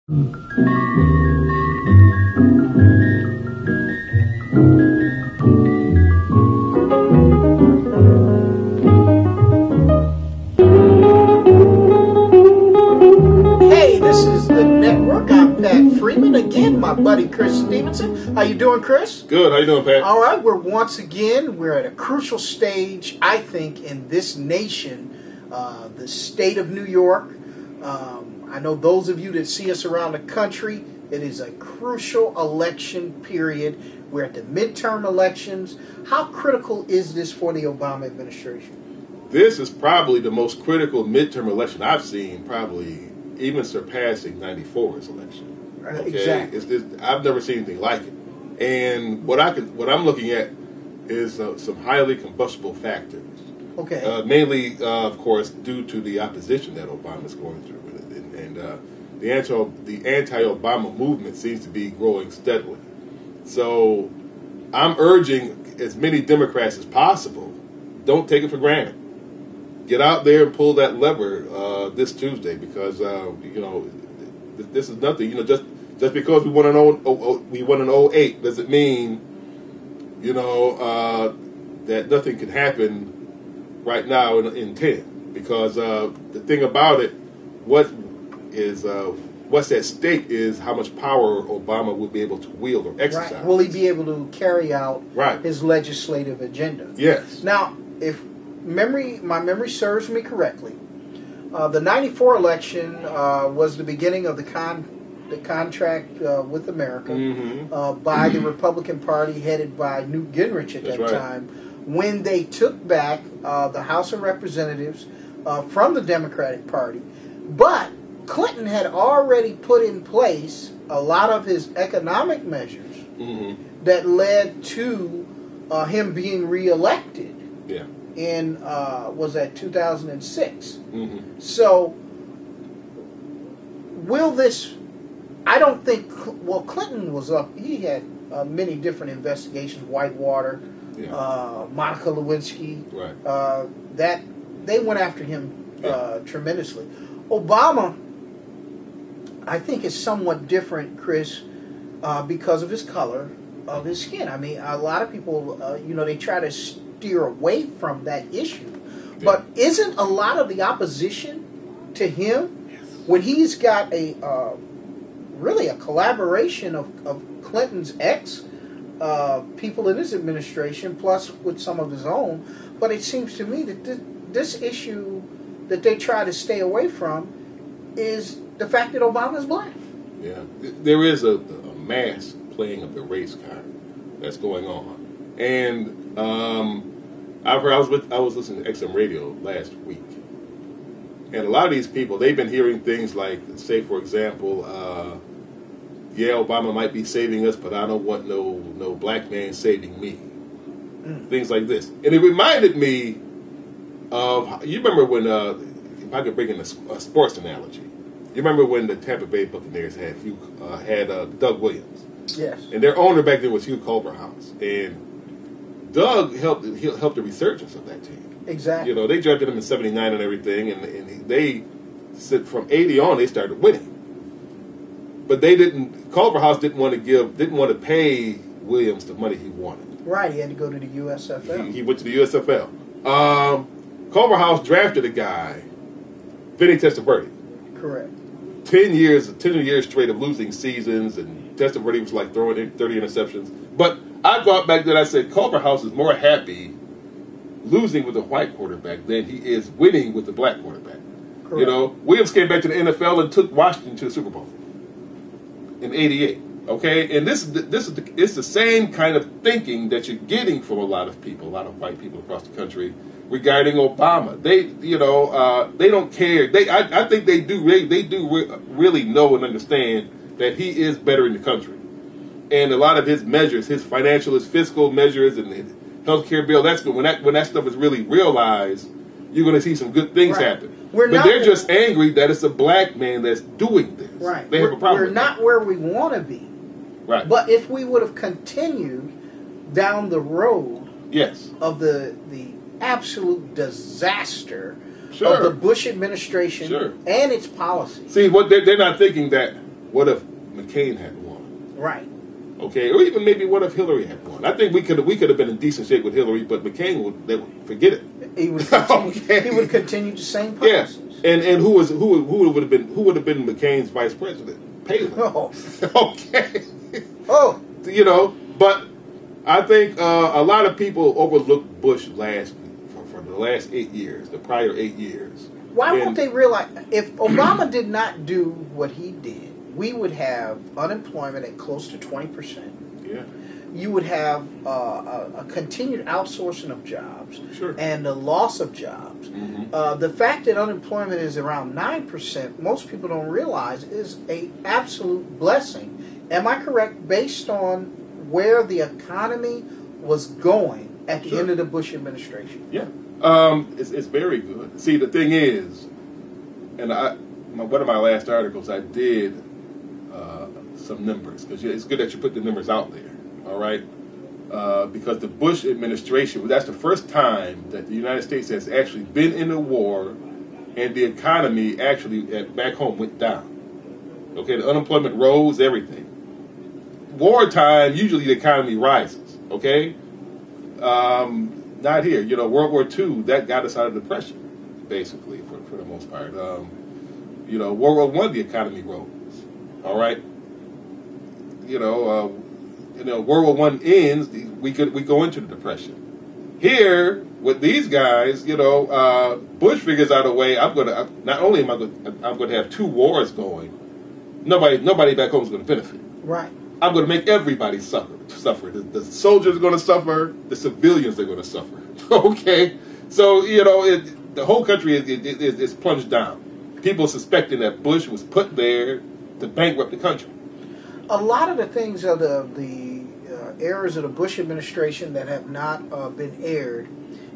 Hey, this is the network. I'm Pat Freeman again, my buddy Chris Stevenson. How you doing, Chris? Good. How you doing, Pat? All right. We're at a crucial stage, I think, in this nation, the state of New York. I know those of you that see us around the country, it is a crucial election period. We're at the midterm elections. How critical is this for the Obama administration? This is probably the most critical midterm election I've seen, probably even surpassing 94's election. Okay? Exactly. I've never seen anything like it. And what I'm looking at is some highly combustible factors. Okay. Mainly, of course, due to the opposition that Obama's going through with it. And the anti-Obama movement seems to be growing steadily. So I'm urging as many Democrats as possible, don't take it for granted. Get out there and pull that lever this Tuesday, because this is nothing. Just because we won an 08 doesn't mean that nothing can happen right now in 10. Because the thing about it, what's at stake is how much power Obama will be able to wield or exercise. Right. Will he be able to carry out his legislative agenda? Yes. Now, if my memory serves me correctly, the 94 election was the beginning of the contract with America by the Republican Party headed by Newt Gingrich at that time, when they took back the House of Representatives from the Democratic Party. But Clinton had already put in place a lot of his economic measures that led to him being reelected. Yeah. In was that 2006? So will this? I don't think. Well, Clinton was up. He had many different investigations. Whitewater, Monica Lewinsky. Right. That they went after him tremendously. Obama, I think, is somewhat different, Chris, because of his color of his skin. I mean, a lot of people, they try to steer away from that issue. But isn't a lot of the opposition to him, when he's got really a collaboration of Clinton's people in his administration, plus with some of his own, but it seems to me that this issue that they try to stay away from is the fact that Obama's black. Yeah, there is a mass playing of the race card that's going on, and I was listening to XM radio last week, and a lot of these people, they've been hearing things like, say for example, Obama might be saving us, but I don't want no black man saving me. Things like this, and it reminded me of, you remember when, if I could bring in a sports analogy, you remember when the Tampa Bay Buccaneers had Doug Williams? Yes. And their owner back then was Hugh Culverhouse, and Doug helped the resurgence of that team. Exactly. They drafted him in '79 and everything, and they said from '80 on they started winning. But Culverhouse didn't want to pay Williams the money he wanted. Right, he had to go to the USFL. He went to the USFL. Culverhouse drafted a guy, Vinny Testaverde. Correct. 10 years straight of losing seasons, and Testaverde was like throwing in 30 interceptions. But I thought back then, I said, Culverhouse is more happy losing with a white quarterback than he is winning with the black quarterback. Correct. Williams came back to the NFL and took Washington to the Super Bowl in '88. Okay, and it's the same kind of thinking that you're getting from a lot of white people across the country regarding Obama. They don't care. I think they do really know and understand that he is better in the country, and a lot of his measures, his fiscal measures, and his healthcare bill. That's when that stuff is really realized. You're going to see some good things happen. But they're just angry that it's a black man that's doing this. Right. They have a problem. We're not where we want to be. Right. But if we would have continued down the road of the absolute disaster of the Bush administration and its policies. See, what they're not thinking that what if McCain had won? Right. Okay, or even maybe what if Hillary had won? I think we could have been in decent shape with Hillary, but McCain would forget it. He would continue the same policies. Yeah, and who would have been McCain's vice president? Palin. Oh. Okay. Oh. You know, but I think a lot of people overlooked Bush for the last 8 years, the prior 8 years. Why won't they realize if Obama did not do what he did, we would have unemployment at close to 20%. Yeah. You would have a continued outsourcing of jobs, Sure. and the loss of jobs. Mm-hmm. The fact that unemployment is around 9%, most people don't realize is an absolute blessing. Am I correct, based on where the economy was going at the end of the Bush administration? Yeah. It's very good. See, the thing is, and one of my last articles, I did some numbers, because it's good that you put the numbers out there, all right? Because the Bush administration, that's the first time that the United States has actually been in a war and the economy actually back home went down. Okay, the unemployment rose, everything. Wartime, usually the economy rises, okay? Not here. You know, World War II, that got us out of depression, basically, for the most part. You know, World War I, the economy rose, all right? You know, World War I ends, we go into the depression. Here, with these guys, you know, Bush figures out a way. Not only am I'm going to have 2 wars going, nobody back home is going to benefit. Right. I'm going to make everybody suffer. The soldiers are going to suffer. The civilians are going to suffer. Okay? So, you know, the whole country is plunged down. People suspecting that Bush was put there to bankrupt the country. A lot of the things of the errors of the Bush administration that have not been aired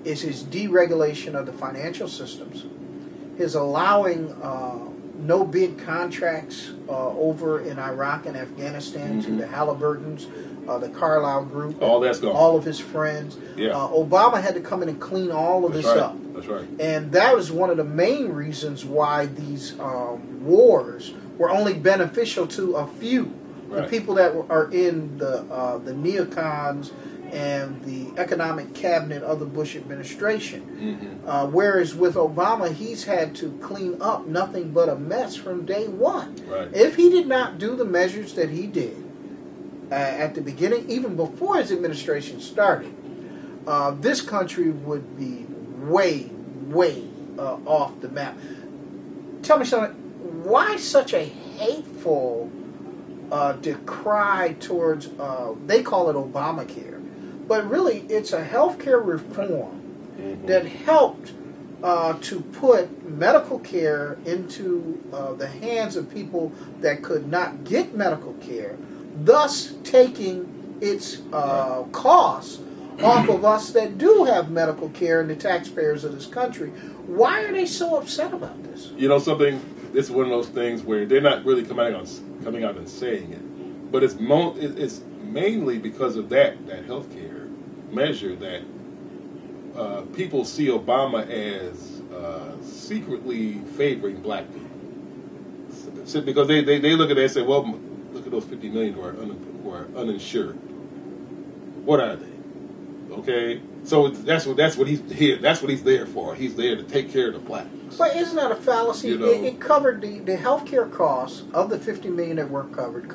is his deregulation of the financial systems, his allowing no-bid contracts over in Iraq and Afghanistan to the Halliburtons, the Carlyle Group. All that's gone. All of his friends. Yeah. Obama had to come in and clean all of this up. That's right. And that was one of the main reasons why these wars were only beneficial to a few. Right. The people that are in the neocons and the economic cabinet of the Bush administration. Whereas with Obama, he's had to clean up nothing but a mess from day one. Right. If he did not do the measures that he did at the beginning, even before his administration started, this country would be way, way off the map. Tell me something. Why such a hateful decry towards, they call it Obamacare, but really it's a healthcare reform that helped to put medical care into the hands of people that could not get medical care, thus taking its costs off of us that do have medical care and the taxpayers of this country. Why are they so upset about this? You know something? This is one of those things where they're not really coming out and saying it, but it's mainly because of that health care measure that people see Obama as secretly favoring black people. So, because they look at it and say, well, look at those 50 million who are uninsured. What are they? Okay, so that's what he's here. That's what he's there for. He's there to take care of the blacks. But isn't that a fallacy? You know, it covered the health care costs of the 50 million that were covered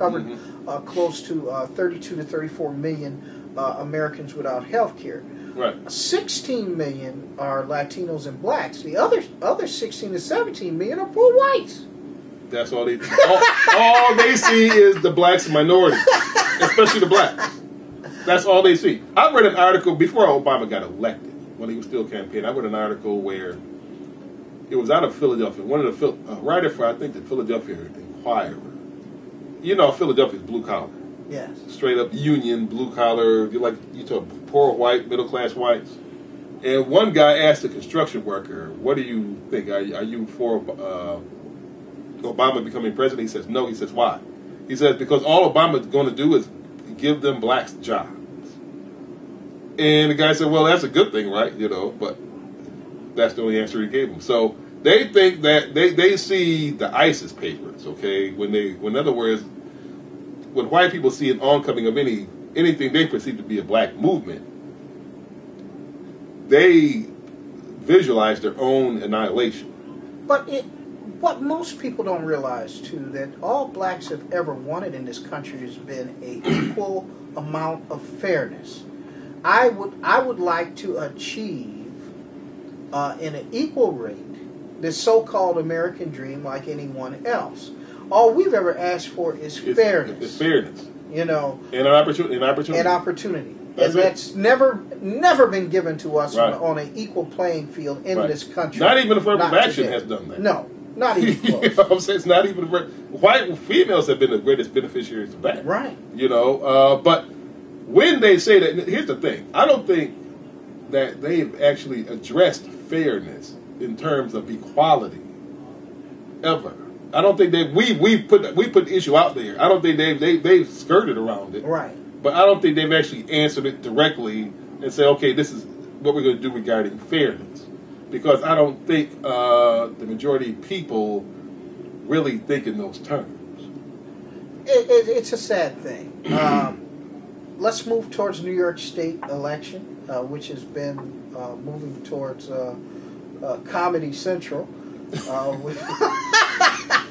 close to 32 to 34 million Americans without health care. Right. 16 million are Latinos and blacks. The other 16 to 17 million are poor whites. That's all they all they see is the blacks and minorities, especially the blacks. That's all they see. I read an article before Obama got elected, when he was still campaigning. I read an article where it was out of Philadelphia. One of the writer for, I think, the Philadelphia Inquirer. You know, Philadelphia's blue collar. Yes. Straight up union, blue collar. You talk poor white, middle class whites. And one guy asked a construction worker, "What do you think? Are you for Obama becoming president?" He says, "No." He says, "Why?" He says, "Because all Obama's going to do is give them blacks jobs." And the guy said, "Well, that's a good thing, right? You know," but that's the only answer he gave him. So They think that they see the ISIS papers, okay? In other words, when white people see an oncoming of anything they perceive to be a black movement, they visualize their own annihilation. But what most people don't realize, too, that all blacks have ever wanted in this country has been an equal amount of fairness. I would like to achieve in an equal rate this so-called American dream like anyone else. All we've ever asked for is fairness. It's fairness. You know, and an opportunity. That's never been given to us right. on an equal playing field in right. this country. Not even affirmative action today. has done that. No, not even close. You know what I'm saying? It's not even white females have been the greatest beneficiaries of that. Right. You know, but when they say that, here's the thing: I don't think that they've actually addressed fairness in terms of equality ever. I don't think we put the issue out there. I don't think they've skirted around it. Right. But I don't think they've actually answered it directly and say, okay, this is what we're going to do regarding fairness. Because I don't think the majority of people really think in those terms. It's a sad thing. Let's move towards New York State election, which has been moving towards Comedy Central.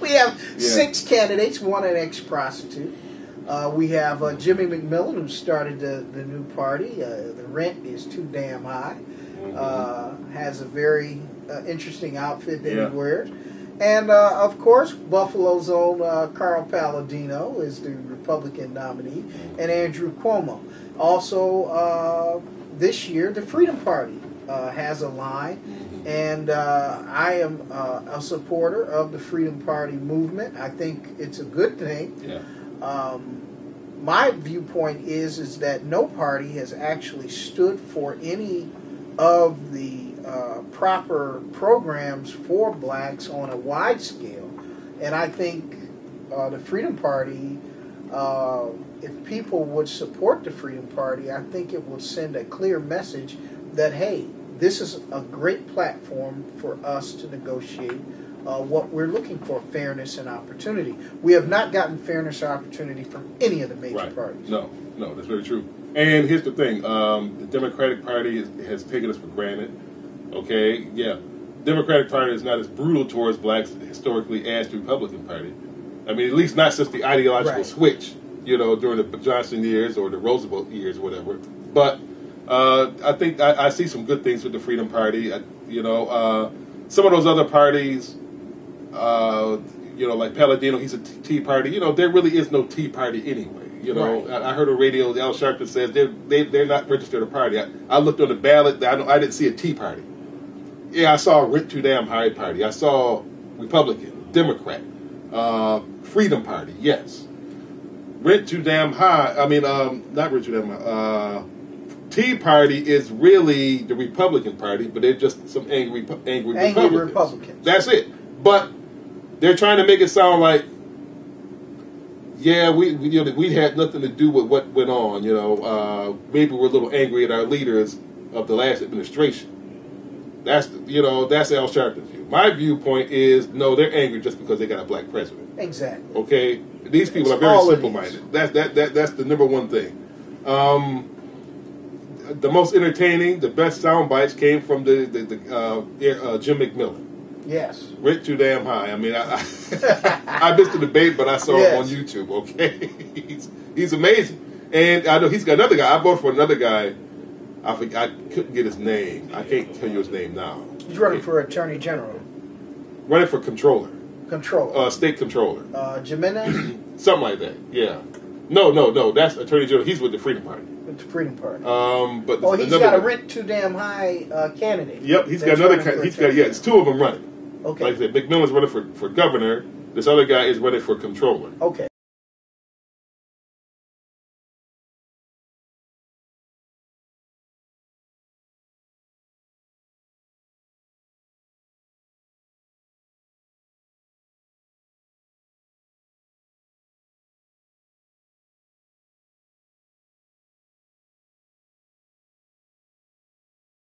We have 6 candidates, one an ex-prostitute. We have Jimmy McMillan, who started the new party. The rent is too damn high. Has a very interesting outfit that he wears. And, of course, Buffalo's own Carl Palladino is the Republican nominee, and Andrew Cuomo. Also, this year, the Freedom Party has a line. And I am a supporter of the Freedom Party movement. I think it's a good thing. Yeah. My viewpoint is that no party has actually stood for any of the proper programs for blacks on a wide scale. And I think the Freedom Party, if people would support the Freedom Party, I think it will send a clear message that, hey, this is a great platform for us to negotiate what we're looking for, fairness and opportunity. We have not gotten fairness or opportunity from any of the major parties. No, that's very true. And here's the thing. The Democratic Party has taken us for granted. Okay, yeah. Democratic Party is not as brutal towards blacks historically as the Republican Party. I mean, at least not since the ideological switch, during the Johnson years or the Roosevelt years or whatever. But I think I see some good things with the Freedom Party. Some of those other parties, like Palladino, he's a Tea Party. There really is no Tea Party anyway. I heard on radio, Al Sharpton says they're not registered a party. I looked on the ballot. I didn't see a Tea Party. Yeah, I saw a Rent Too Damn High Party. I saw Republican, Democrat, Freedom Party. Yes, Rent Too Damn High. I mean, not Rent Too Damn High. Tea Party is really the Republican Party, but they're just some angry Republicans. That's it. But they're trying to make it sound like, yeah, we had nothing to do with what went on. Maybe we're a little angry at our leaders of the last administration. That's Al Sharpton's view. My viewpoint is no, they're angry just because they got a black president. Exactly. Okay, these people are very simple-minded. That's the number one thing. The most entertaining, the best sound bites came from the Jim McMillan. Yes. Rent Too Damn High. I mean, I missed the debate, but I saw him on YouTube. Okay, he's amazing, and I know he's got another guy. I voted for another guy. I couldn't get his name. I can't tell you his name now. He's running for Attorney General. Running for Controller. State Controller. Jimenez? Something like that, yeah. No, that's Attorney General. He's with the Freedom Party. With the Freedom Party. But he's got a Rent Too Damn High candidate. Yep, he's got another candidate. It's 2 of them running. Okay. Like I said, McMillan's running for governor. This other guy is running for controller. Okay.